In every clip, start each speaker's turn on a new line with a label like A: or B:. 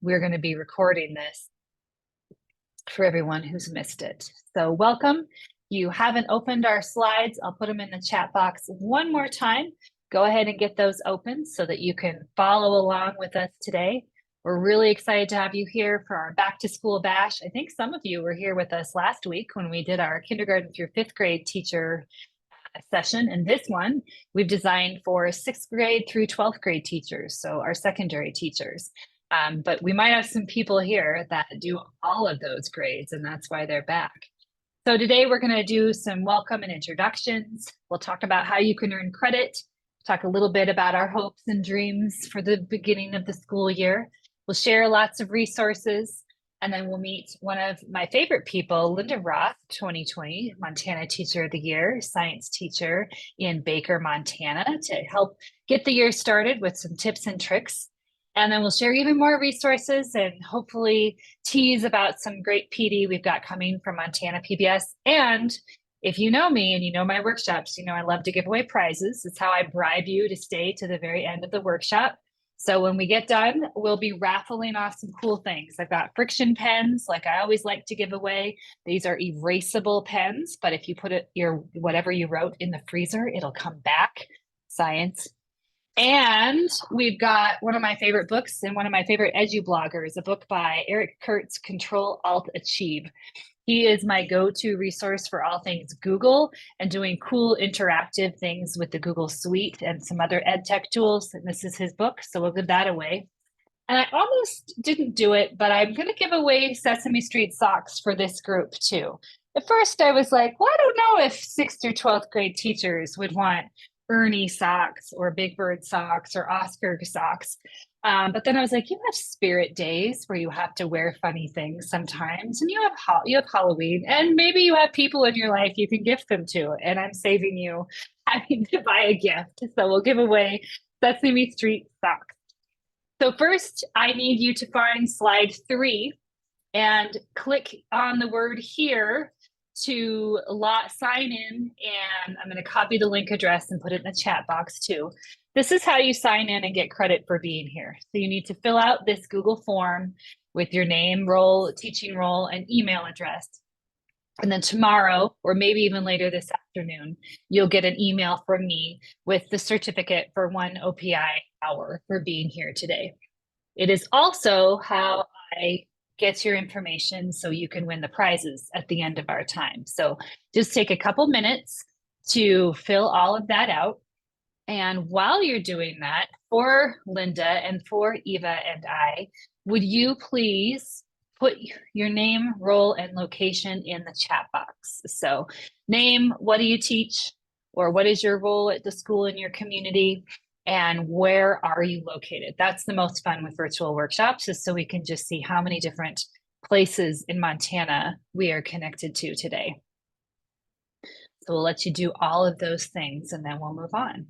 A: we're going to be recording this for everyone who's missed it. So welcome. You haven't opened our slides. I'll put them in the chat box one more time. Go ahead and get those open so that you can follow along with us today. We're really excited to have you here for our back to school bash. I think some of you were here with us last week when we did our kindergarten through 5th grade teacher session. And this one we've designed for 6th grade through 12th grade teachers, so our secondary teachers. But we might have some people here that do all of those grades, and that's why they're back. So today we're going to do some welcome and introductions. We'll talk about how you can earn credit, talk a little bit about our hopes and dreams for the beginning of the school year. We'll share lots of resources, and then we'll meet one of my favorite people, Linda Roth, 2020 Montana Teacher of the Year, science teacher in Baker, Montana, to help get the year started with some tips and tricks. And then we'll share even more resources and hopefully tease about some great PD we've got coming from Montana PBS. And if you know me and you know my workshops, you know I love to give away prizes. It's how I bribe you to stay to the very end of the workshop. So when we get done, we'll be raffling off some cool things. I've got friction pens, like I always like to give away. These are erasable pens, but if you put your whatever you wrote in the freezer, it'll come back. Science. And we've got one of my favorite books and one of my favorite edu-bloggers, a book by Eric Kurtz, Control, Alt, Achieve. He is my go-to resource for all things Google and doing cool interactive things with the Google Suite and some other ed tech tools. And this is his book, so we'll give that away. And I almost didn't do it, but I'm going to give away Sesame Street socks for this group too. At first I was like, well, I don't know if 6th through 12th grade teachers would want Ernie socks or Big Bird socks or Oscar socks. But then I was like, you have spirit days where you have to wear funny things sometimes, and you have Halloween, and maybe you have people in your life you can gift them to, and I'm saving you having to buy a gift. So we'll give away Sesame Street socks. So first, I need you to find slide 3 and click on the word here to sign in, and I'm going to copy the link address and put it in the chat box too. This is how you sign in and get credit for being here. So you need to fill out this Google form with your name, role, teaching role, and email address. And then tomorrow, or maybe even later this afternoon, you'll get an email from me with the certificate for 1 OPI hour for being here today. It is also how I get your information so you can win the prizes at the end of our time. So just take a couple minutes to fill all of that out. And while you're doing that, for Linda and for Eva and I, would you please put your name, role, and location in the chat box? So name, what do you teach? Or what is your role at the school in your community? And where are you located? That's the most fun with virtual workshops, is so we can just see how many different places in Montana we are connected to today. So we'll let you do all of those things and then we'll move on.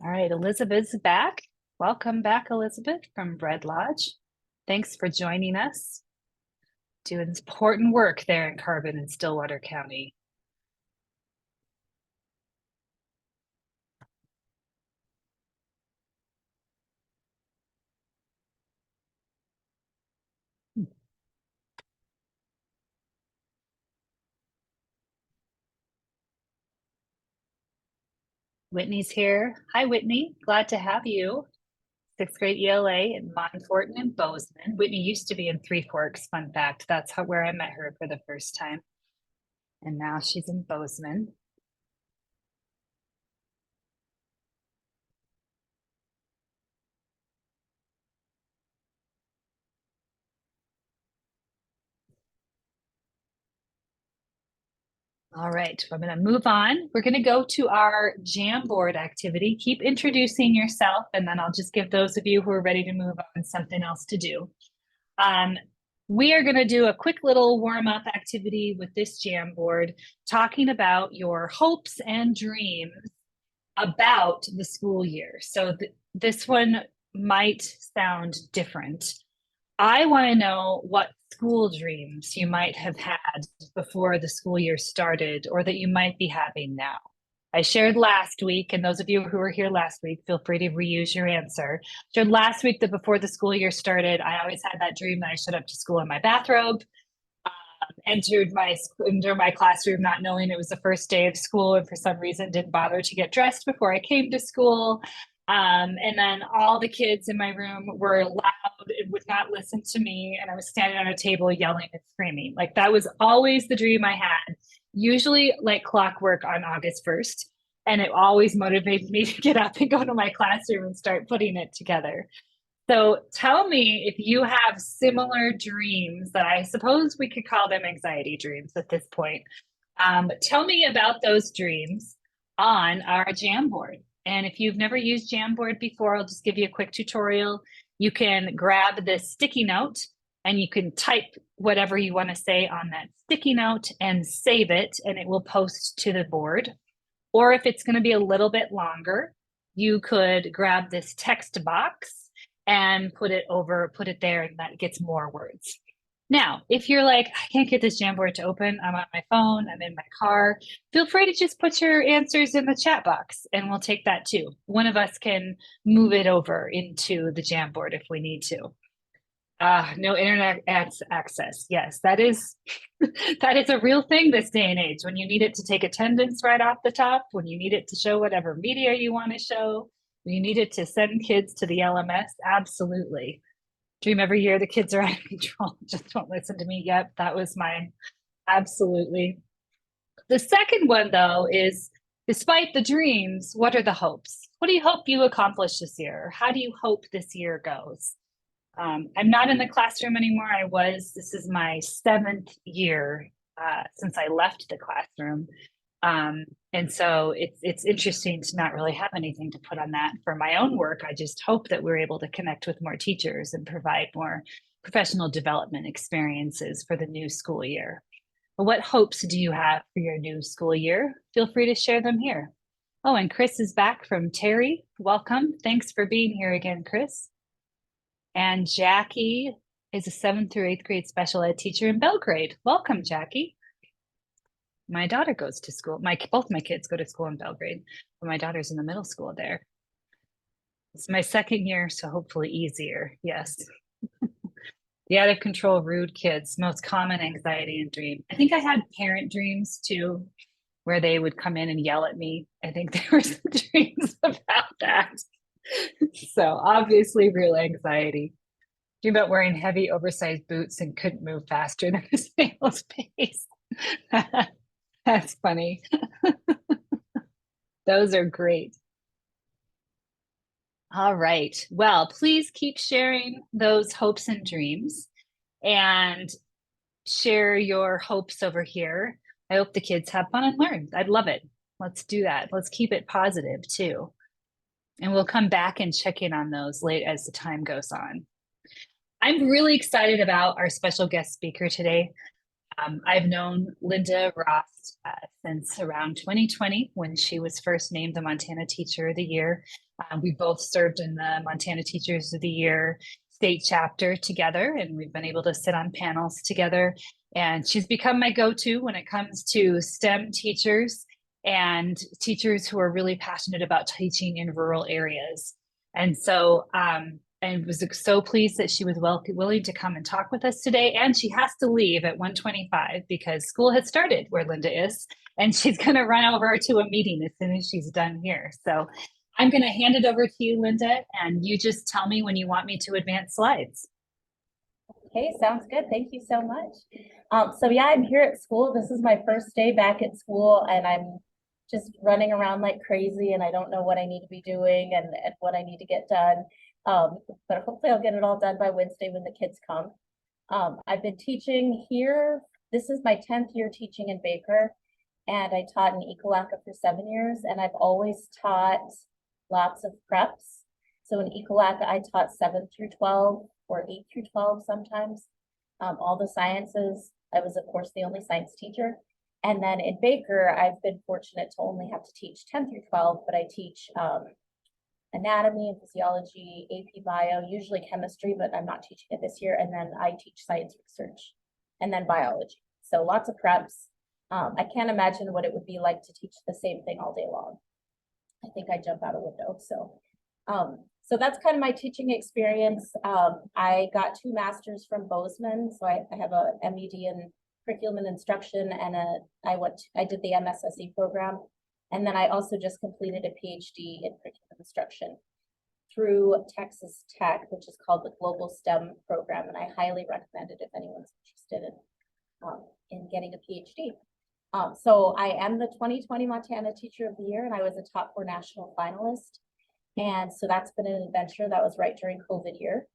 A: All right, Elizabeth's back. Welcome back, Elizabeth, from Bread Lodge. Thanks for joining us. Doing important work there in Carbon and Stillwater County. Whitney's here. Hi, Whitney. Glad to have you. 6th grade ELA in Monforton and Bozeman. Whitney used to be in Three Forks, fun fact. That's where I met her for the first time. And now she's in Bozeman. All right, I'm going to move on. We're going to go to our Jamboard activity. Keep introducing yourself, and then I'll just give those of you who are ready to move on something else to do. We are going to do a quick little warm-up activity with this Jamboard, talking about your hopes and dreams about the school year. So this one might sound different. I want to know what school dreams you might have had before the school year started, or that you might be having now. I shared last week, and those of you who were here last week, feel free to reuse your answer. Shared last week that before the school year started, I always had that dream that I showed up to school in my bathrobe, entered my classroom not knowing it was the first day of school, and for some reason didn't bother to get dressed before I came to school. And then all the kids in my room were loud and would not listen to me, and I was standing on a table yelling and screaming. Like, that was always the dream I had, usually like clockwork on August 1st. And it always motivated me to get up and go to my classroom and start putting it together. So tell me if you have similar dreams, that I suppose we could call them anxiety dreams at this point. Tell me about those dreams on our Jamboard. And if you've never used Jamboard before, I'll just give you a quick tutorial. You can grab this sticky note and you can type whatever you want to say on that sticky note and save it, and it will post to the board. Or if it's going to be a little bit longer, you could grab this text box and put it there, and that gets more words. Now, if you're like, I can't get this Jamboard to open, I'm on my phone, I'm in my car, feel free to just put your answers in the chat box and we'll take that too. One of us can move it over into the Jamboard if we need to. No internet access. Yes, that is that is a real thing this day and age, when you need it to take attendance right off the top, when you need it to show whatever media you want to show, when you need it to send kids to the LMS. Absolutely. Dream every year the kids are out of control, just won't listen to me. Yep, that was mine. Absolutely. The second one, though, is despite the dreams, what are the hopes? What do you hope you accomplish this year? How do you hope this year goes? I'm not in the classroom anymore. This is my 7th year since I left the classroom. And so it's interesting to not really have anything to put on that for my own work. I just hope that we're able to connect with more teachers and provide more professional development experiences for the new school year. But what hopes do you have for your new school year? Feel free to share them here. Oh, and Chris is back from Terry. Welcome. Thanks for being here again, Chris. And Jackie is a 7th through 8th grade special ed teacher in Belgrade. Welcome, Jackie. My daughter goes to school. Both my kids go to school in Belgrade, but my daughter's in the middle school there. It's my 2nd year, so hopefully easier. Yes. The out of control, rude kids, most common anxiety and dream. I think I had parent dreams too, where they would come in and yell at me. I think there were some dreams about that. So obviously real anxiety. Dream about wearing heavy oversized boots and couldn't move faster than a snail's pace. That's funny. Those are great. All right. Well, please keep sharing those hopes and dreams and share your hopes over here. I hope the kids have fun and learn. I'd love it. Let's do that. Let's keep it positive too. And we'll come back and check in on those late as the time goes on. I'm really excited about our special guest speaker today. I've known Linda Ross since around 2020, when she was first named the Montana Teacher of the Year. We both served in the Montana Teachers of the Year state chapter together, and we've been able to sit on panels together. And she's become my go-to when it comes to STEM teachers and teachers who are really passionate about teaching in rural areas. And so and was so pleased that she was willing to come and talk with us today. And she has to leave at 1:25 because school has started where Linda is, and she's going to run over to a meeting as soon as she's done here. So I'm going to hand it over to you, Linda, and you just tell me when you want me to advance slides.
B: Okay, sounds good. Thank you so much. So yeah, I'm here at school. This is my first day back at school, and I'm just running around like crazy, and I don't know what I need to be doing and what I need to get done. But hopefully I'll get it all done by Wednesday when the kids come. I've been teaching here. This is my 10th year teaching in Baker, and I taught in Ekalaka for 7 years, and I've always taught lots of preps. So in Ekalaka, I taught 7th through 12th, or 8 through 12 sometimes. All the sciences. I was, of course, the only science teacher. And then in Baker, I've been fortunate to only have to teach 10 through 12, but I teach anatomy and physiology, AP bio, usually chemistry, but I'm not teaching it this year. And then I teach science research and then biology. So lots of preps. I can't imagine what it would be like to teach the same thing all day long. I think I jump out a window. So that's kind of my teaching experience. I got 2 masters from Bozeman. So I have a MED in curriculum and instruction, and I did the MSSE program. And then I also just completed a PhD in curriculum instruction through Texas Tech, which is called the Global STEM program. And I highly recommend it if anyone's interested in getting a PhD. So I am the 2020 Montana Teacher of the Year, and I was a top 4 national finalist. And so that's been an adventure. That was right during COVID year.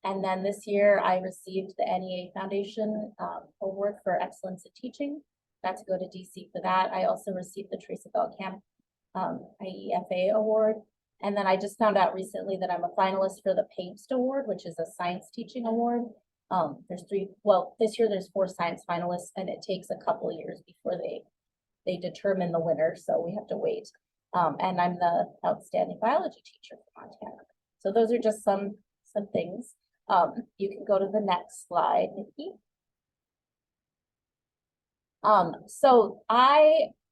B: And then this year I received the NEA Foundation Award for Excellence in Teaching. Got to go to DC for that. I also received the Teresa Bell Camp IEFA Award. And then I just found out recently that I'm a finalist for the PAIMST Award, which is a science teaching award. There's 3, well, this year there's 4 science finalists, and it takes a couple of years before they determine the winner. So we have to wait. And I'm the outstanding biology teacher for Montana. So those are just some things. You can go to the next slide, Nikki. So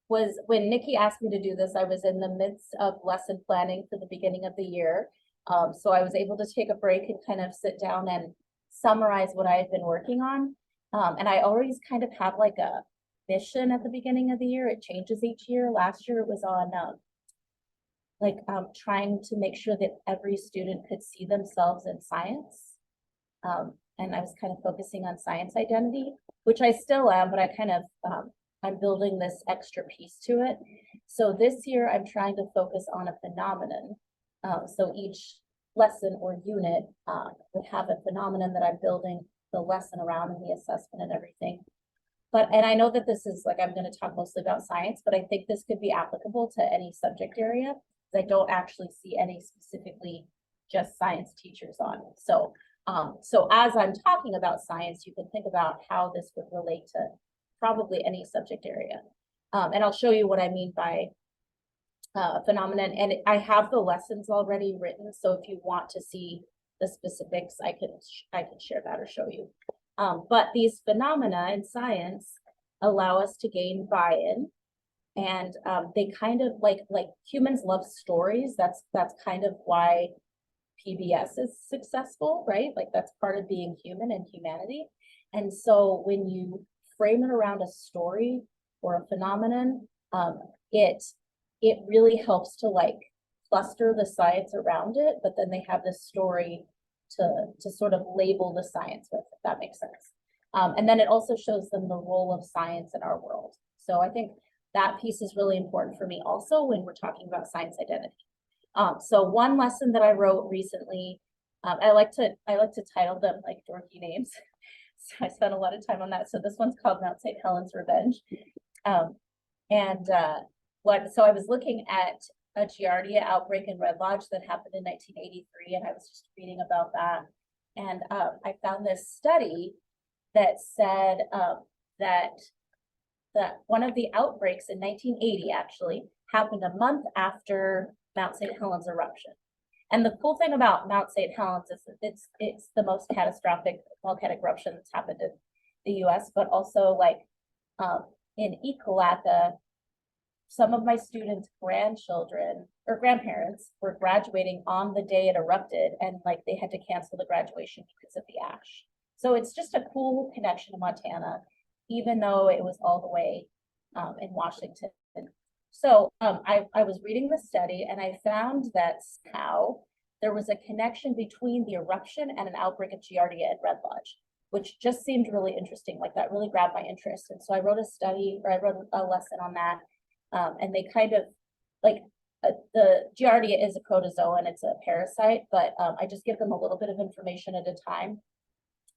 B: when Nikki asked me to do this, I was in the midst of lesson planning for the beginning of the year. So I was able to take a break and kind of sit down and summarize what I had been working on. And I always kind of have like a mission at the beginning of the year. It changes each year. Last year it was on trying to make sure that every student could see themselves in science. And I was kind of focusing on science identity, which I still am, but I kind of, I'm building this extra piece to it. So this year I'm trying to focus on a phenomenon. So each lesson or unit would have a phenomenon that I'm building the lesson around and the assessment and everything. And I know that this is like, I'm going to talk mostly about science, but I think this could be applicable to any subject area. I don't actually see any specifically just science teachers on. So as I'm talking about science, you can think about how this would relate to probably any subject area. And I'll show you what I mean by phenomenon. And I have the lessons already written. So if you want to see the specifics, I can share that or show you. But these phenomena in science allow us to gain buy-in. And they kind of like humans love stories. That's kind of why PBS is successful, right? Like that's part of being human and humanity. And so when you frame it around a story or a phenomenon, it really helps to like cluster the science around it, but then they have this story to sort of label the science with, if that makes sense. And then it also shows them the role of science in our world. So I think that piece is really important for me also when we're talking about science identity. So one lesson that I wrote recently, I like to title them like dorky names. So I spent a lot of time on that. So this one's called Mount St. Helens Revenge. So I was looking at a Giardia outbreak in Red Lodge that happened in 1983, and I was just reading about that. And I found this study that said that one of the outbreaks in 1980 actually happened a month after Mount St. Helens eruption. And the cool thing about Mount St. Helens is that it's the most catastrophic volcanic eruption that's happened in the US, but also like in Ecolata, some of my students' grandchildren or grandparents were graduating on the day it erupted, and like they had to cancel the graduation because of the ash. So it's just a cool connection to Montana, even though it was all the way in Washington. So I was reading the study, and I found that somehow there was a connection between the eruption and an outbreak of Giardia at Red Lodge, which just seemed really interesting. Like that really grabbed my interest. And so I wrote a lesson on that. And they kind of like the Giardia is a protozoa and it's a parasite, but I just give them a little bit of information at a time.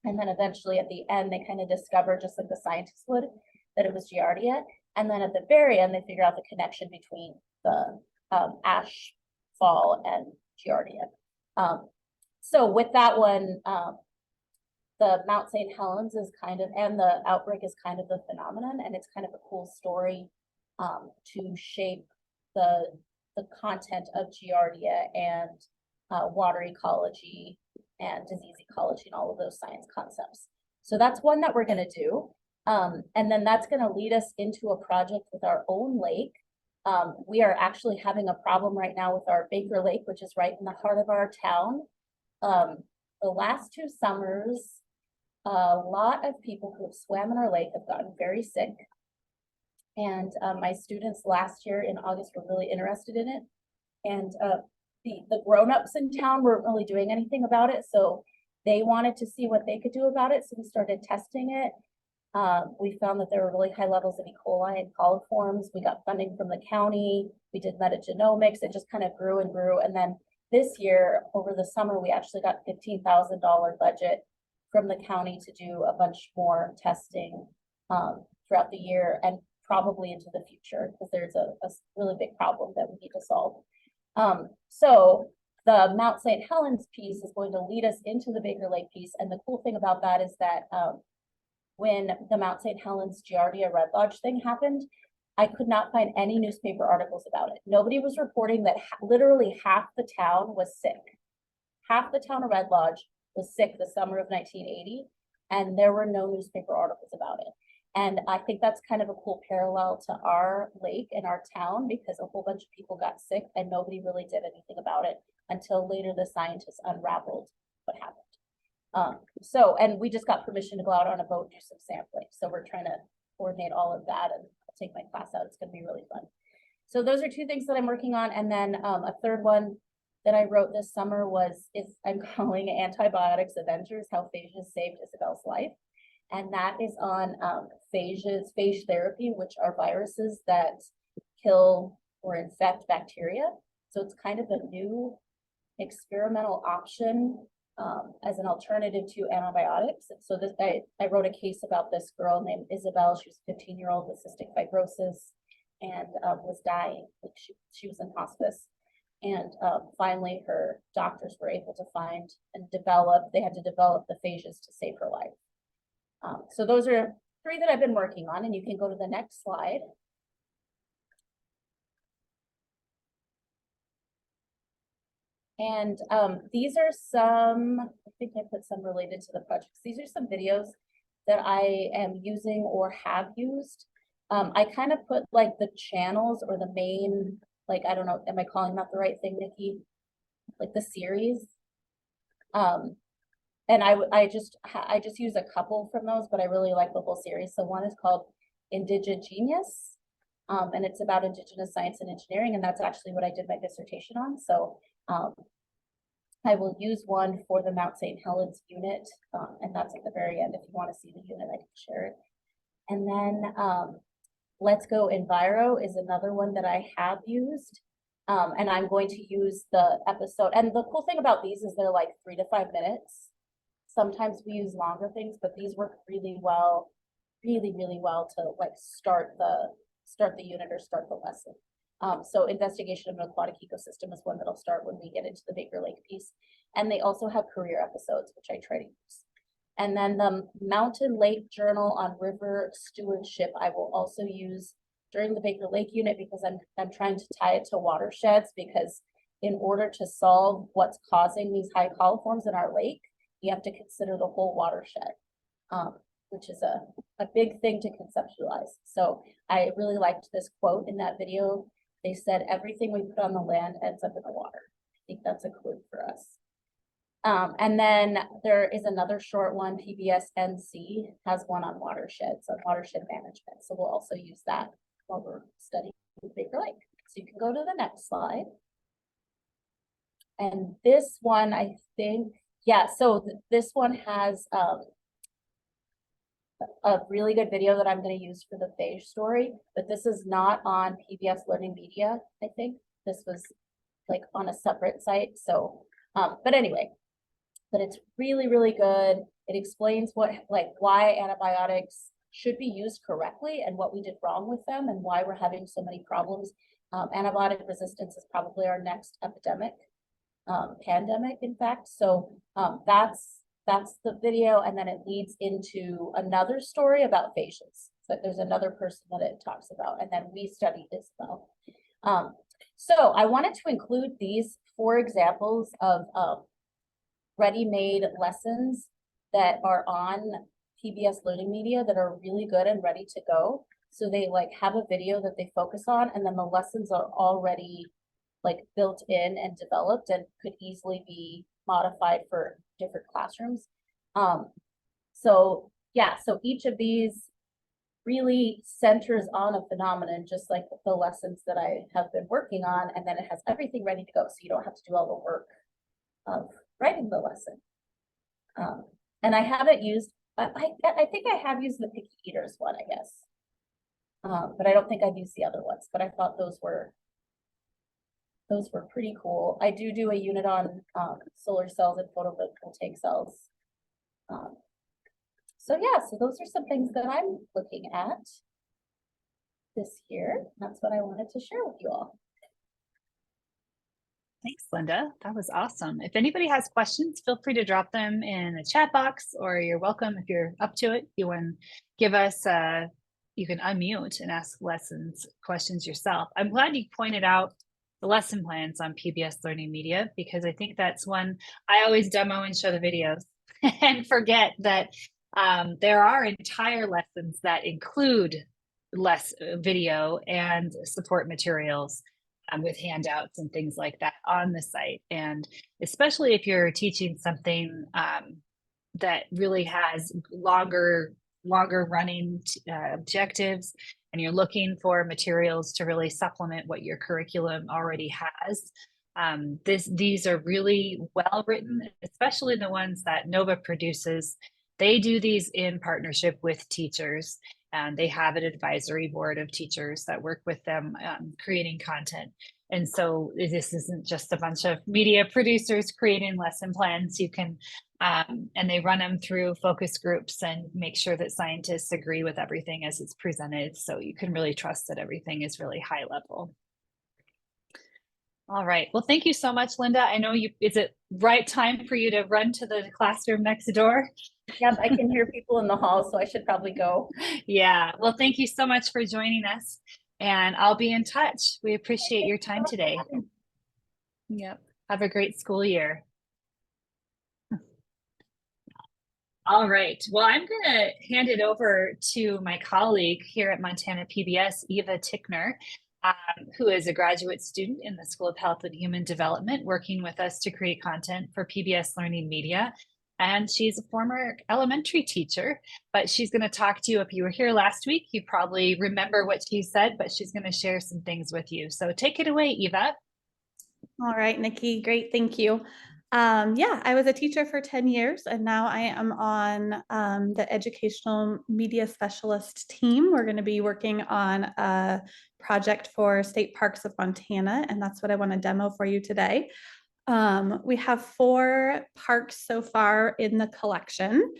B: And then eventually at the end, they kind of discover, just like the scientists would, that it was Giardia. And then at the very end, they figure out the connection between the ash fall and Giardia. So with that one, the Mount St. Helens is kind of, and the outbreak is kind of the phenomenon, and it's kind of a cool story to shape the content of Giardia and water ecology and disease ecology and all of those science concepts. So that's one that we're going to do. And then that's going to lead us into a project with our own lake. We are actually having a problem right now with our Baker Lake, which is right in the heart of our town. The last 2 summers, a lot of people who have swam in our lake have gotten very sick. And my students last year in August were really interested in it. And the grown-ups in town weren't really doing anything about it. So they wanted to see what they could do about it. So we started testing it. We found that there were really high levels of E. coli and coliforms. We got funding from the county. We did metagenomics. It just kind of grew and grew. And then this year, over the summer, we actually got $15,000 budget from the county to do a bunch more testing throughout the year and probably into the future, because there's a really big problem that we need to solve. So the Mount St. Helens piece is going to lead us into the Baker Lake piece. And the cool thing about that is that when the Mount St. Helens Giardia Red Lodge thing happened, I could not find any newspaper articles about it. Nobody was reporting that literally half the town was sick. Half the town of Red Lodge was sick the summer of 1980, and there were no newspaper articles about it. And I think that's kind of a cool parallel to our lake and our town, because a whole bunch of people got sick and nobody really did anything about it until later the scientists unraveled what happened. And we just got permission to go out on a boat and do some sampling. So we're trying to coordinate all of that, and I'll take my class out. It's going to be really fun. So those are 2 things that I'm working on. And then a third one that I wrote this summer I'm calling Antibiotics Avengers, How Phages Saved Isabel's Life. And that is on phage therapy, which are viruses that kill or infect bacteria. So it's kind of a new experimental option as an alternative to antibiotics. So I wrote a case about this girl named Isabel. She was a 15-year-old with cystic fibrosis and was dying. Like she was in hospice. And finally, her doctors were able to find and they had to develop the phages to save her life. So those are 3 that I've been working on, and you can go to the next slide. And these are some, I think I put some related to the projects. These are some videos that I am using or have used. I kind of put like the channels or the main, like, I don't know, am I calling that the right thing, Nikki? Like the series. And I just use a couple from those, but I really like the whole series. So one is called Indigenious, and it's about Indigenous science and engineering, and that's actually what I did my dissertation on. So I will use one for the Mount St. Helens unit, and that's at the very end. If you want to see the unit, I can share it. And then Let's Go Enviro is another one that I have used. And I'm going to use the episode. And the cool thing about these is they're like 3 to 5 minutes. Sometimes we use longer things, but these work really well, really well to like start the unit or start the lesson. So investigation of an aquatic ecosystem is one that'll start when we get into the Baker Lake piece. And they also have career episodes, which I try to use. And then the Mountain Lake Journal on River Stewardship, I will also use during the Baker Lake unit, because I'm trying to tie it to watersheds, because in order to solve what's causing these high coliforms in our lake, you have to consider the whole watershed, which is a big thing to conceptualize. So I really liked this quote in that video. They said, everything we put on the land ends up in the water. I think that's a quote for us. And then there is another short one, PBS NC has one on watersheds, on watershed management. So we'll also use that while we're studying Baker Lake. So you can go to the next slide. And this one, I think, yeah, so this one has a really good video that I'm going to use for the phage story, but this is not on PBS Learning Media, I think. This was like on a separate site. So, but anyway, but it's really good. It explains why antibiotics should be used correctly and what we did wrong with them and why we're having so many problems. Antibiotic resistance is probably our next epidemic. pandemic, in fact. So that's the video, and then it leads into another story about facials. So there's another person that it talks about, and then we study Isabel. So I wanted to include these 4 examples of ready-made lessons that are on PBS Learning Media that are really good and ready to go. So they like have a video that they focus on, and then the lessons are already like built in and developed and could easily be modified for different classrooms. So yeah, so each of these really centers on a phenomenon, just like the lessons that I have been working on, and then it has everything ready to go, so you don't have to do all the work of writing the lesson. And I haven't used, I think I have used the picky eaters one, I guess. But I don't think I've used the other ones, but I thought those were pretty cool. I do a unit on solar cells and photovoltaic cells. So yeah, so those are some things that I'm looking at this year. That's what I wanted to share with you all.
A: Thanks, Linda. That was awesome. If anybody has questions, feel free to drop them in the chat box, or you're welcome if you're up to it. You want to give us, you can unmute and ask questions yourself. I'm glad you pointed out the lesson plans on PBS Learning Media, because I think that's one I always demo and show the videos and forget that there are entire lessons that include less video and support materials with handouts and things like that on the site. And especially if you're teaching something that really has longer running objectives, and you're looking for materials to really supplement what your curriculum already has. These are really well written, especially the ones that Nova produces. They do these in partnership with teachers, and they have an advisory board of teachers that work with them creating content. And so this isn't just a bunch of media producers creating lesson plans. You can, and they run them through focus groups and make sure that scientists agree with everything as it's presented. So you can really trust that everything is really high level. All right. Well, thank you so much, Linda. I know is it right time for you to run to the classroom next door?
B: Yep, I can hear people in the hall, so I should probably go.
A: Yeah. Well, thank you so much for joining us, and I'll be in touch. We appreciate your time today. Yep. Have a great school year. All right. Well, I'm going to hand it over to my colleague here at Montana PBS, Eva Tickner, who is a graduate student in the School of Health and Human Development, working with us to create content for PBS Learning Media. And she's a former elementary teacher, but she's going to talk to you. If you were here last week, you probably remember what she said, but she's going to share some things with you. So take it away, Eva.
C: All right, Nikki, great, thank you. Yeah, I was a teacher for 10 years, and now I am on the educational media specialist team. We're going to be working on a project for State Parks of Montana, and that's what I want to demo for you today. We have 4 parks so far in the collection,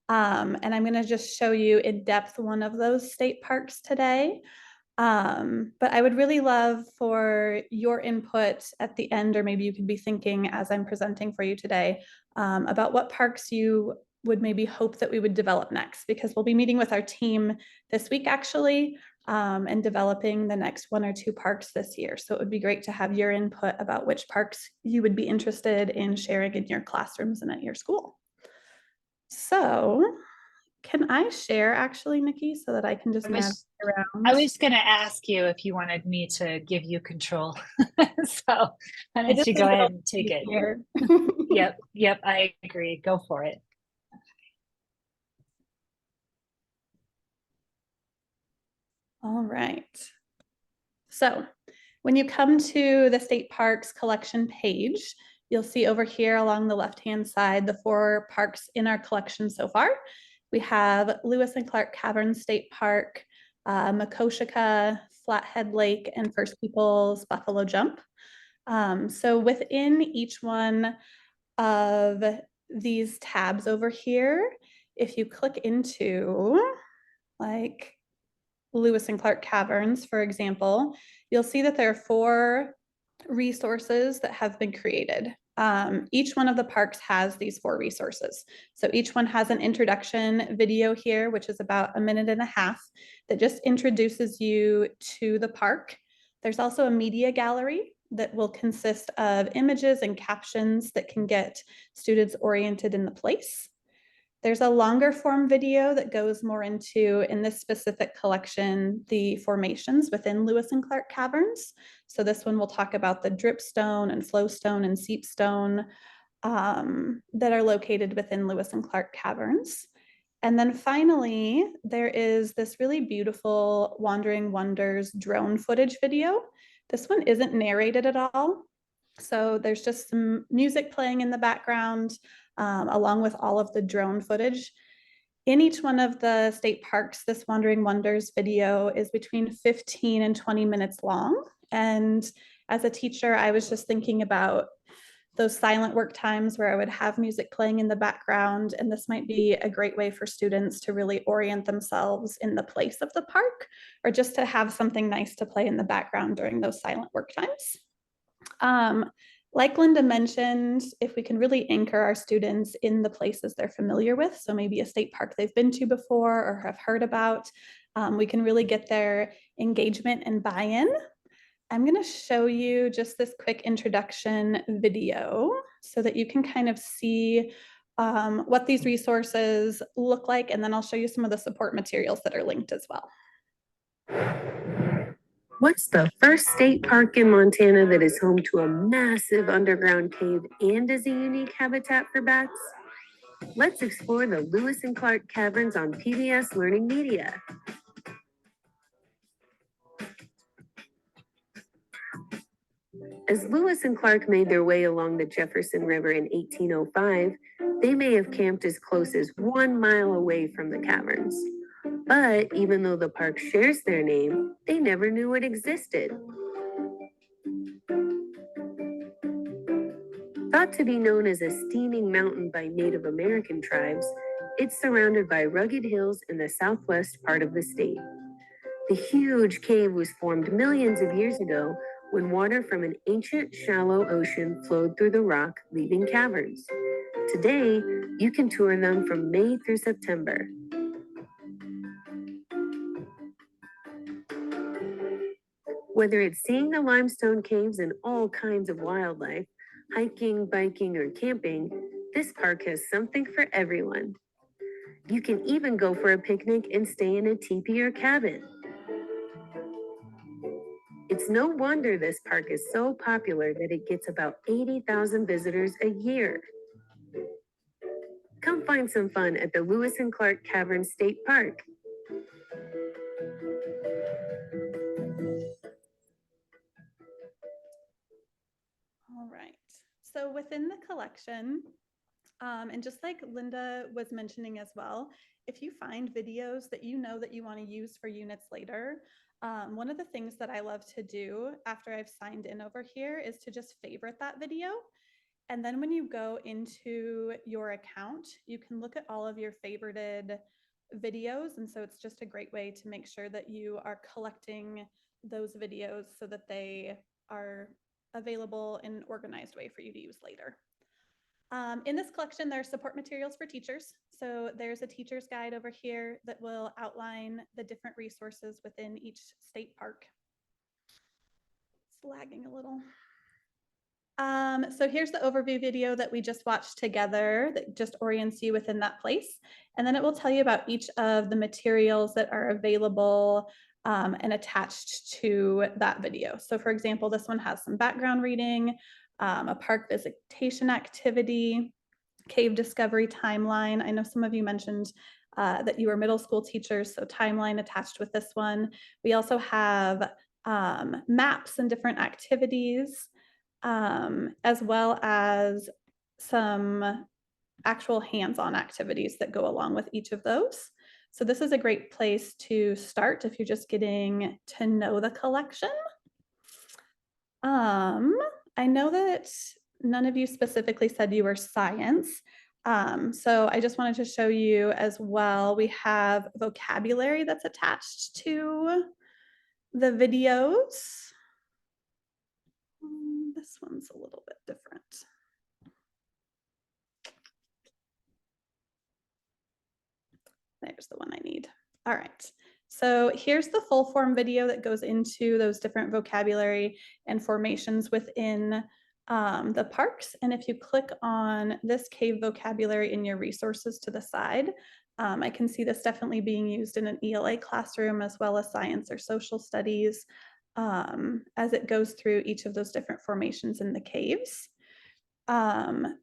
C: and I'm going to just show you in depth one of those state parks today. But I would really love for your input at the end, or maybe you could be thinking as I'm presenting for you today, about what parks you would maybe hope that we would develop next, because we'll be meeting with our team this week actually, and developing the next 1 or 2 parks this year. So it would be great to have your input about which parks you would be interested in sharing in your classrooms and at your school. So can I share actually, Nikki, so that I can just navigate around?
A: I was going to ask you if you wanted me to give you control. So why don't you go ahead and take it. Yep, I agree. Go for it.
C: All right. So when you come to the State Parks collection page, you'll see over here along the left-hand side the 4 parks in our collection so far. We have Lewis and Clark Cavern State Park, Makoshika, Flathead Lake, and First Peoples Buffalo Jump. So within each one of these tabs over here, if you click into like Lewis and Clark Caverns, for example, you'll see that there are 4 resources that have been created. Each one of the parks has these 4 resources. So each one has an introduction video here, which is about 1.5 minutes that just introduces you to the park. There's also a media gallery that will consist of images and captions that can get students oriented in the place. There's a longer form video that goes more into, in this specific collection, the formations within Lewis and Clark Caverns. So this one will talk about the dripstone and flowstone and seepstone that are located within Lewis and Clark Caverns. And then finally, there is this really beautiful Wandering Wonders drone footage video. This one isn't narrated at all. So there's just some music playing in the background, along with all of the drone footage. In each one of the state parks, this Wandering Wonders video is between 15 and 20 minutes long. And as a teacher, I was just thinking about those silent work times where I would have music playing in the background. And this might be a great way for students to really orient themselves in the place of the park, or just to have something nice to play in the background during those silent work times. Like Linda mentioned, if we can really anchor our students in the places they're familiar with, so maybe a state park they've been to before or have heard about, we can really get their engagement and buy-in. I'm going to show you just this quick introduction video so that you can kind of see what these resources look like, and then I'll show you some of the support materials that are linked as well.
D: What's the first state park in Montana that is home to a massive underground cave and is a unique habitat for bats? Let's explore the Lewis and Clark Caverns on PBS Learning Media. As Lewis and Clark made their way along the Jefferson River in 1805, they may have camped as close as 1 mile away from the caverns. But even though the park shares their name, they never knew it existed. Thought to be known as a steaming mountain by Native American tribes, it's surrounded by rugged hills in the southwest part of the state. The huge cave was formed millions of years ago when water from an ancient shallow ocean flowed through the rock, leaving caverns. Today, you can tour them from May through September. Whether it's seeing the limestone caves and all kinds of wildlife, hiking, biking, or camping, this park has something for everyone. You can even go for a picnic and stay in a teepee or cabin. It's no wonder this park is so popular that it gets about 80,000 visitors a year. Come find some fun at the Lewis and Clark Caverns State Park.
C: All right, so within the collection, and just like Linda was mentioning as well, if you find videos that you know that you want to use for units later, one of the things that I love to do after I've signed in over here is to just favorite that video. And then when you go into your account, you can look at all of your favorited videos. And so it's just a great way to make sure that you are collecting those videos so that they are available in an organized way for you to use later. In this collection, there are support materials for teachers. So there's a teacher's guide over here that will outline the different resources within each state park. It's lagging a little. So here's the overview video that we just watched together that just orients you within that place. And then it will tell you about each of the materials that are available and attached to that video. So for example, this one has some background reading, a park visitation activity, cave discovery timeline. I know some of you mentioned that you were middle school teachers, so timeline attached with this one. We also have maps and different activities, as well as some actual hands-on activities that go along with each of those. So this is a great place to start if you're just getting to know the collection. I know that none of you specifically said you were science. So I just wanted to show you as well, we have vocabulary that's attached to the videos. This one's a little bit different. there's the one I need. All right. So here's the full form video that goes into those different vocabulary and formations within the parks. And if you click on this cave vocabulary in your resources to the side, I can see this definitely being used in an ELA classroom as well as science or social studies as it goes through each of those different formations in the caves.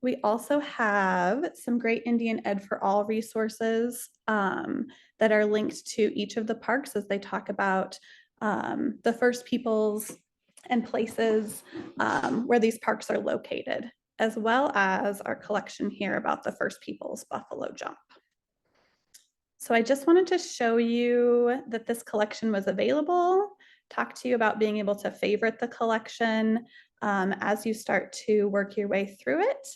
C: We also have some great Indian Ed for All resources that are linked to each of the parks as they talk about the first peoples and places where these parks are located, as well as our collection here about the first peoples Buffalo Jump. So I just wanted to show you that this collection was available, talk to you about being able to favorite the collection as you start to work your way through it.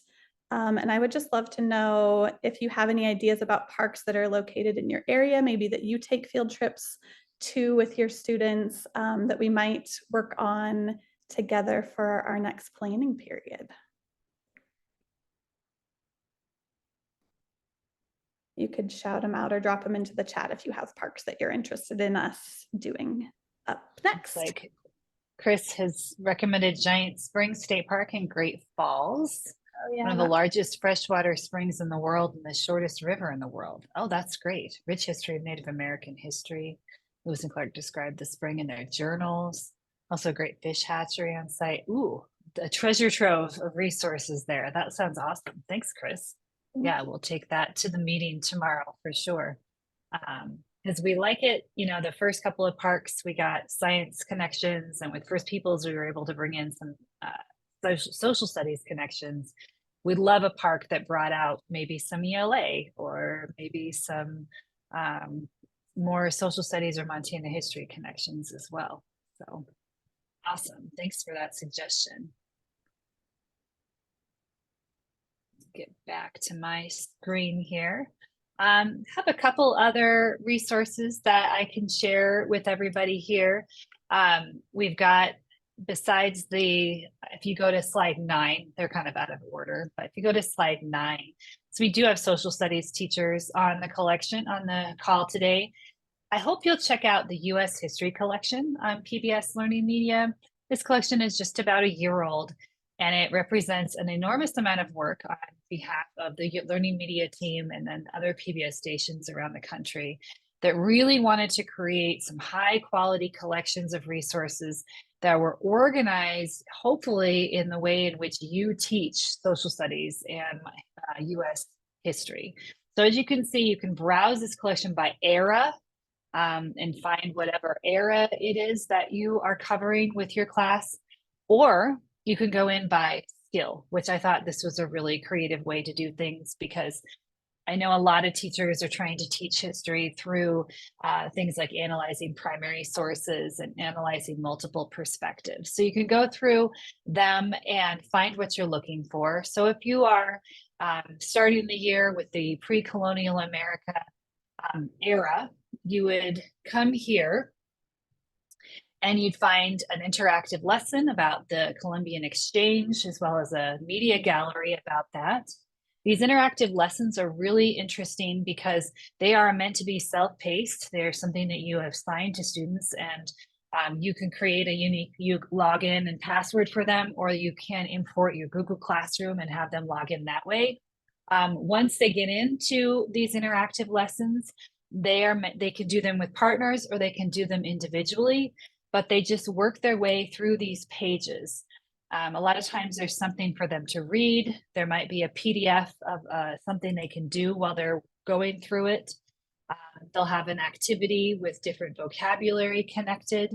C: And I would just love to know if you have any ideas about parks that are located in your area, maybe that you take field trips to with your students that we might work on together for our next planning period. You could shout them out or drop them into the chat if you have parks that you're interested in us doing up next.
A: Like Chris has recommended Giant Springs State Park in Great Falls.
C: Oh, yeah,
A: One of the largest freshwater springs in the world and the shortest river in the world. Oh, that's great. Rich history of Native American history. Lewis and Clark described the spring in their journals. Also a great fish hatchery on site. Ooh, a treasure trove of resources there. That sounds awesome. Thanks, Chris. Yeah, we'll take that to the meeting tomorrow for sure. Because we like it, you know, the first couple of parks, we got science connections, and with First Peoples, we were able to bring in some social studies connections. We'd love a park that brought out maybe some ELA or maybe some more social studies or Montana history connections as well. So awesome. Thanks for that suggestion. Get back to my screen here. Have a couple other resources that I can share with everybody here. We've got, besides if you go to slide 9, they're kind of out of order, but if you go to slide 9, so we do have social studies teachers on the collection, on the call today. I hope you'll check out the U.S. History collection on PBS Learning Media. This collection is just about a year old, and it represents an enormous amount of work on behalf of the Learning Media team and then other PBS stations around the country that really wanted to create some high quality collections of resources that were organized, hopefully in the way in which you teach social studies and U.S. history. So as you can see, you can browse this collection by era and find whatever era it is that you are covering with your class, or you can go in by skill, which I thought this was a really creative way to do things, because I know a lot of teachers are trying to teach history through things like analyzing primary sources and analyzing multiple perspectives. So you can go through them and find what you're looking for. So if you are starting the year with the pre-colonial America era, you would come here and you'd find an interactive lesson about the Columbian Exchange, as well as a media gallery about that. These interactive lessons are really interesting because they are meant to be self-paced. They're something that you have assigned to students, and you can create a unique login and password for them, or you can import your Google Classroom and have them log in that way. Once they get into these interactive lessons, they can do them with partners or they can do them individually, but they just work their way through these pages. A lot of times there's something for them to read. There might be a PDF of something they can do while they're going through it. They'll have an activity with different vocabulary connected.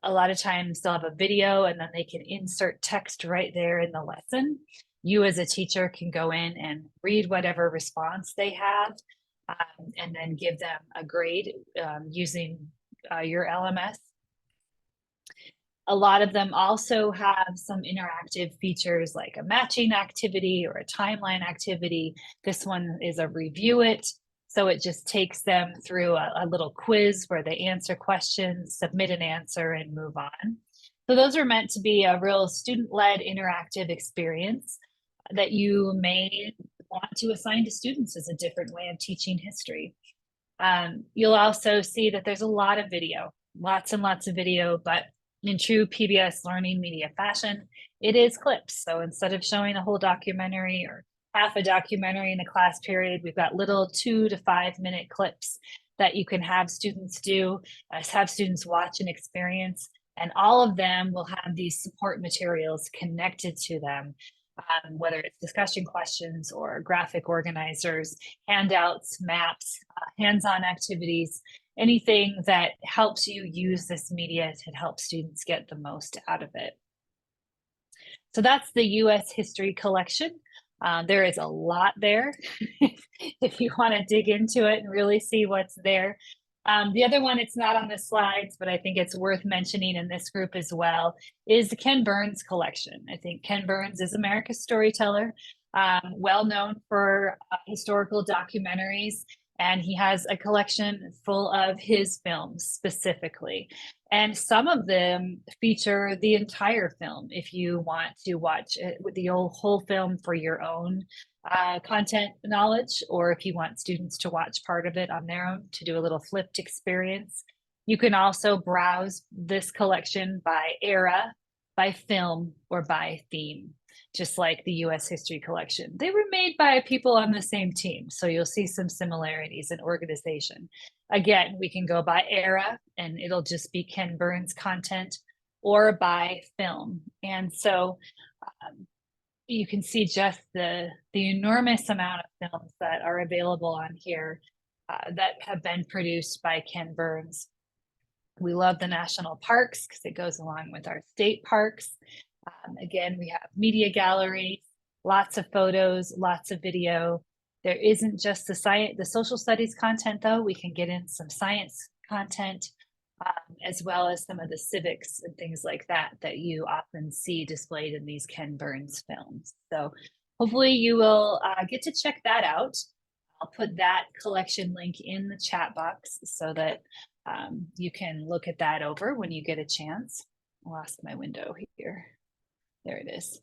A: A lot of times they'll have a video, and then they can insert text right there in the lesson. You as a teacher can go in and read whatever response they have, and then give them a grade using your LMS. A lot of them also have some interactive features like a matching activity or a timeline activity. This one is a review it. So it just takes them through a little quiz where they answer questions, submit an answer, and move on. So those are meant to be a real student-led interactive experience that you may want to assign to students as a different way of teaching history. You'll also see that there's a lot of video, lots and lots of video, but in true PBS learning media fashion, it is clips. So instead of showing a whole documentary or half a documentary in a class period, we've got little 2 to 5 minute clips that you can have students do, have students watch and experience. And all of them will have these support materials connected to them, whether it's discussion questions or graphic organizers, handouts, maps, hands-on activities, anything that helps you use this media to help students get the most out of it. So that's the U.S. History Collection. There is a lot there if you want to dig into it and really see what's there. The other one, it's not on the slides, but I think it's worth mentioning in this group as well, is the Ken Burns collection. I think Ken Burns is America's storyteller, well known for historical documentaries, and he has a collection full of his films specifically. And some of them feature the entire film if you want to watch it with the whole film for your own content knowledge, or if you want students to watch part of it on their own to do a little flipped experience. You can also browse this collection by era, by film, or by theme, just like the U.S. History Collection. They were made by people on the same team, so you'll see some similarities in organization. Again, we can go by era, and it'll just be Ken Burns content, or by film. And so you can see just the enormous amount of films that are available on here that have been produced by Ken Burns. We love the national parks because it goes along with our state parks. Again, we have media galleries, lots of photos, lots of video. There isn't just the social studies content, though. We can get in some science content, as well as some of the civics and things like that that you often see displayed in these Ken Burns films. So hopefully you will get to check that out. I'll put that collection link in the chat box so that you can look at that over when you get a chance. I lost my window here. There it is.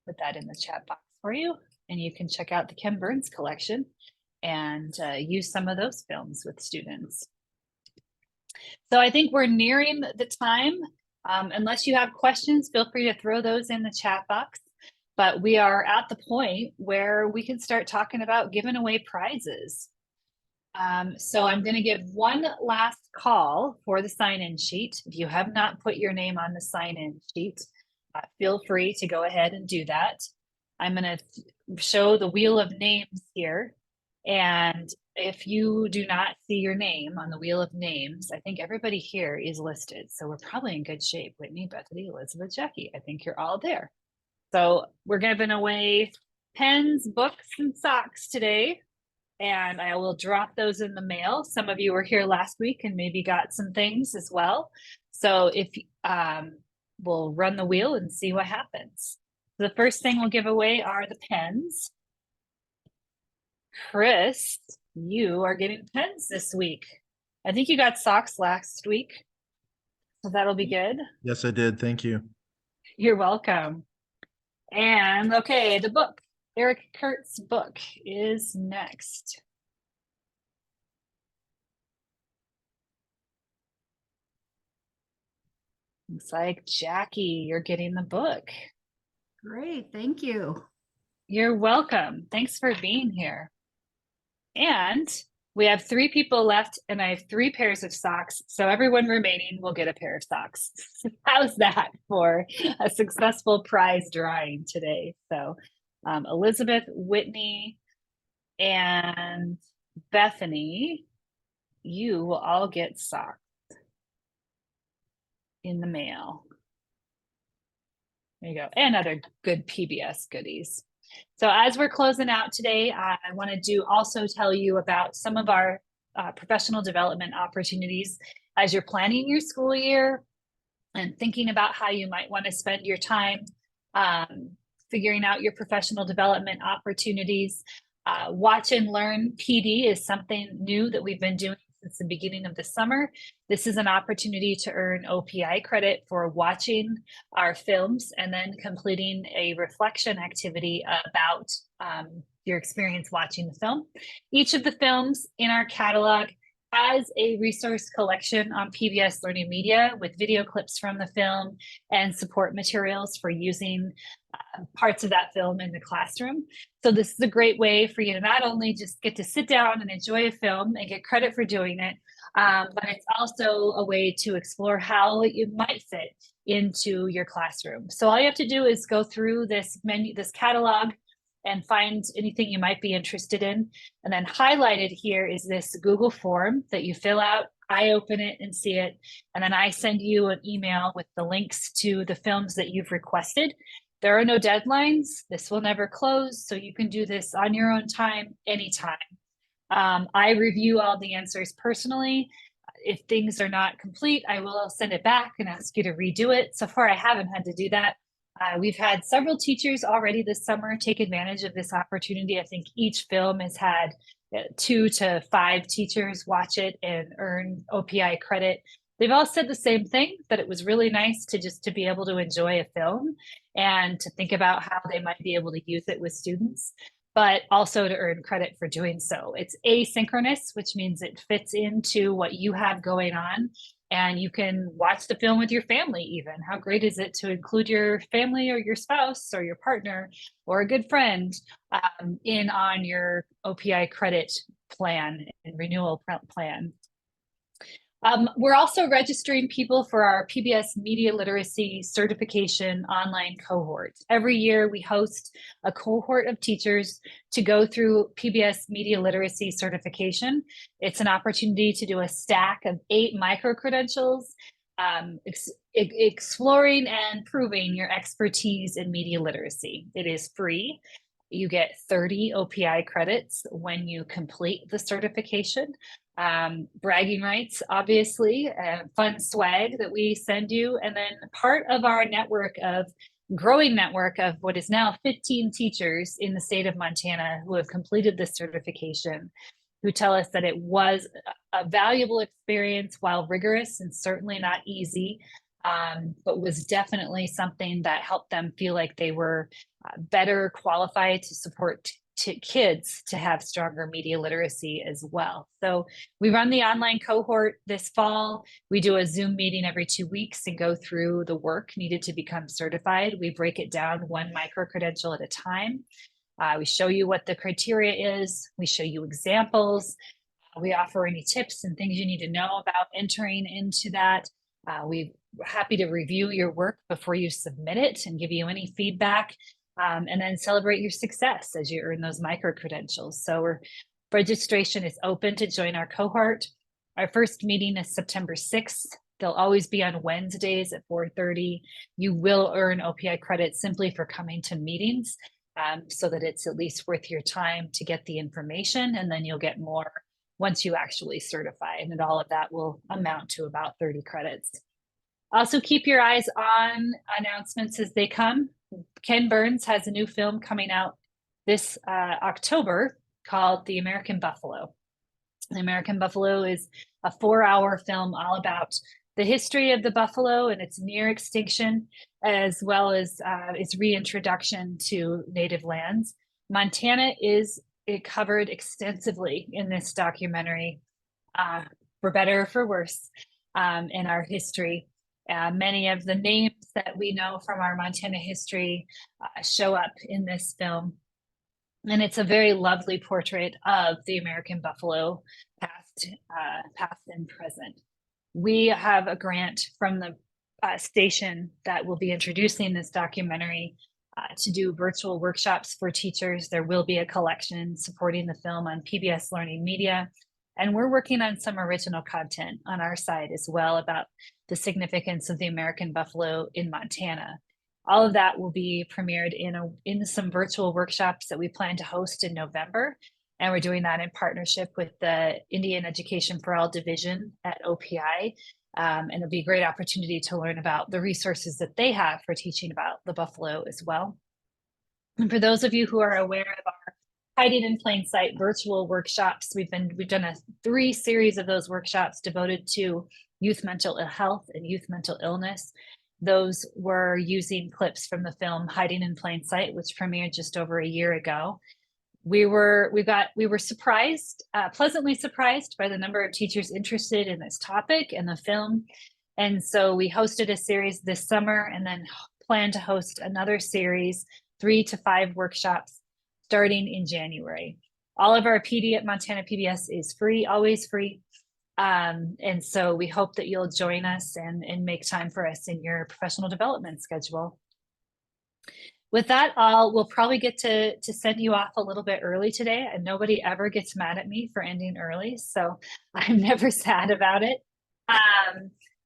A: Put that in the chat box for you, and you can check out the Ken Burns collection and use some of those films with students. So I think we're nearing the time. Unless you have questions, feel free to throw those in the chat box. But we are at the point where we can start talking about giving away prizes. So I'm going to give one last call for the sign-in sheet. If you have not put your name on the sign-in sheet, feel free to go ahead and do that. I'm going to show the wheel of names here. And if you do not see your name on the wheel of names, I think everybody here is listed. So we're probably in good shape. Whitney, Bethany, Elizabeth, Jackie. I think you're all there. So we're giving away pens, books, and socks today. And I will drop those in the mail. Some of you were here last week and maybe got some things as well. So if we'll run the wheel and see what happens. The first thing we'll give away are the pens. Chris, you are getting pens this week. I think you got socks last week, so that'll be good.
E: Yes, I did. Thank you.
A: You're welcome. And okay, the book. Eric Kurtz's book is next. Looks like Jackie, you're getting the book.
F: Great, thank you.
A: You're welcome. Thanks for being here. And we have 3 people left, and I have 3 pairs of socks. So everyone remaining will get a pair of socks. How's that for a successful prize drawing today? So Elizabeth, Whitney, and Bethany, you will all get socks in the mail. There you go. And other good PBS goodies. So as we're closing out today, I want to also tell you about some of our professional development opportunities as you're planning your school year and thinking about how you might want to spend your time figuring out your professional development opportunities. Watch and Learn PD is something new that we've been doing since the beginning of the summer. This is an opportunity to earn OPI credit for watching our films and then completing a reflection activity about your experience watching the film. Each of the films in our catalog has a resource collection on PBS Learning Media with video clips from the film and support materials for using parts of that film in the classroom. So this is a great way for you to not only just get to sit down and enjoy a film and get credit for doing it, but it's also a way to explore how it might fit into your classroom. So all you have to do is go through this menu, this catalog, and find anything you might be interested in. And then highlighted here is this Google form that you fill out. I open it and see it. And then I send you an email with the links to the films that you've requested. There are no deadlines. This will never close. So you can do this on your own time, anytime. I review all the answers personally. If things are not complete, I will send it back and ask you to redo it. So far, I haven't had to do that. We've had several teachers already this summer take advantage of this opportunity. I think each film has had 2 to 5 teachers watch it and earn OPI credit. They've all said the same thing, that it was really nice to be able to enjoy a film and to think about how they might be able to use it with students, but also to earn credit for doing so. It's asynchronous, which means it fits into what you have going on. And you can watch the film with your family even. How great is it to include your family or your spouse or your partner or a good friend in on your OPI credit plan and renewal plan? We're also registering people for our PBS Media Literacy Certification online cohort. Every year we host a cohort of teachers to go through PBS Media Literacy Certification. It's an opportunity to do a stack of 8 micro-credentials, exploring and proving your expertise in media literacy. It is free. You get 30 OPI credits when you complete the certification. Bragging rights, obviously, fun swag that we send you. And then part of our growing network of what is now 15 teachers in the state of Montana who have completed this certification, who tell us that it was a valuable experience while rigorous and certainly not easy, but was definitely something that helped them feel like they were better qualified to support kids to have stronger media literacy as well. So we run the online cohort this fall. We do a Zoom meeting every 2 weeks and go through the work needed to become certified. We break it down 1 micro-credential at a time. We show you what the criteria is. We show you examples. We offer any tips and things you need to know about entering into that. We're happy to review your work before you submit it and give you any feedback. And then celebrate your success as you earn those micro-credentials. So registration is open to join our cohort. Our first meeting is September 6th. They'll always be on Wednesdays at 4:30. You will earn OPI credit simply for coming to meetings, so that it's at least worth your time to get the information, and then you'll get more once you actually certify. And all of that will amount to about 30 credits. Also keep your eyes on announcements as they come. Ken Burns has a new film coming out this October called The American Buffalo. The American Buffalo is a 4-hour film all about the history of the buffalo and its near extinction, as well as its reintroduction to native lands. Montana is covered extensively in this documentary, for better or for worse, in our history. Many of the names that we know from our Montana history show up in this film. And it's a very lovely portrait of the American buffalo, past and present. We have a grant from the station that will be introducing this documentary to do virtual workshops for teachers. There will be a collection supporting the film on PBS Learning Media. And we're working on some original content on our side as well about the significance of the American buffalo in Montana. All of that will be premiered in some virtual workshops that we plan to host in November. And we're doing that in partnership with the Indian Education for All Division at OPI. And it'll be a great opportunity to learn about the resources that they have for teaching about the buffalo as well. And for those of you who are aware of our Hiding in Plain Sight virtual workshops, we've done 3 series of those workshops devoted to youth mental health and youth mental illness. Those were using clips from the film Hiding in Plain Sight, which premiered just over a year ago. We were surprised, pleasantly surprised by the number of teachers interested in this topic and the film. And so we hosted a series this summer and then plan to host another series, 3 to 5 workshops starting in January. All of our PD at Montana PBS is free, always free. And so we hope that you'll join us and make time for us in your professional development schedule. With that, we'll probably get to send you off a little bit early today, and nobody ever gets mad at me for ending early, so I'm never sad about it.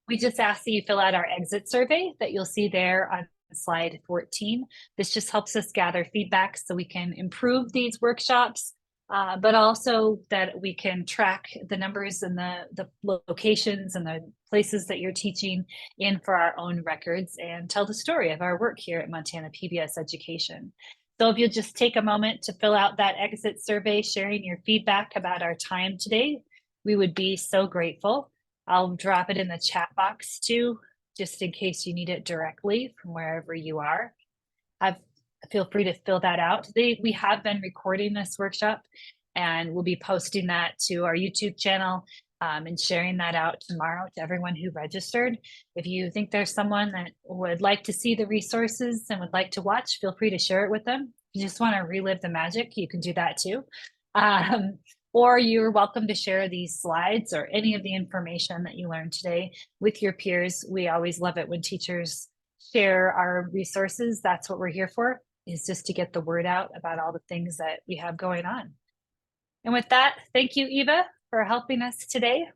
A: We just ask that you fill out our exit survey that you'll see there on slide 14. This just helps us gather feedback so we can improve these workshops, but also that we can track the numbers and the locations and the places that you're teaching in for our own records and tell the story of our work here at Montana PBS Education. So if you'll just take a moment to fill out that exit survey, sharing your feedback about our time today, we would be so grateful. I'll drop it in the chat box too, just in case you need it directly from wherever you are. Feel free to fill that out. We have been recording this workshop and we'll be posting that to our YouTube channel and sharing that out tomorrow to everyone who registered. If you think there's someone that would like to see the resources and would like to watch, feel free to share it with them. If you just want to relive the magic, you can do that too. Or you're welcome to share these slides or any of the information that you learned today with your peers. We always love it when teachers share our resources. That's what we're here for, is just to get the word out about all the things that we have going on. And with that, thank you, Eva, for helping us today.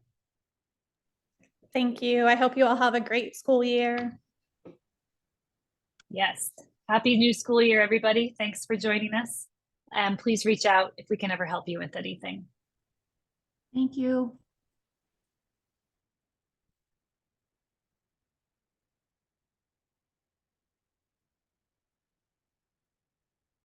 C: Thank you. I hope you all have a great school year.
A: Yes. Happy new school year, everybody. Thanks for joining us. And please reach out if we can ever help you with anything.
F: Thank you.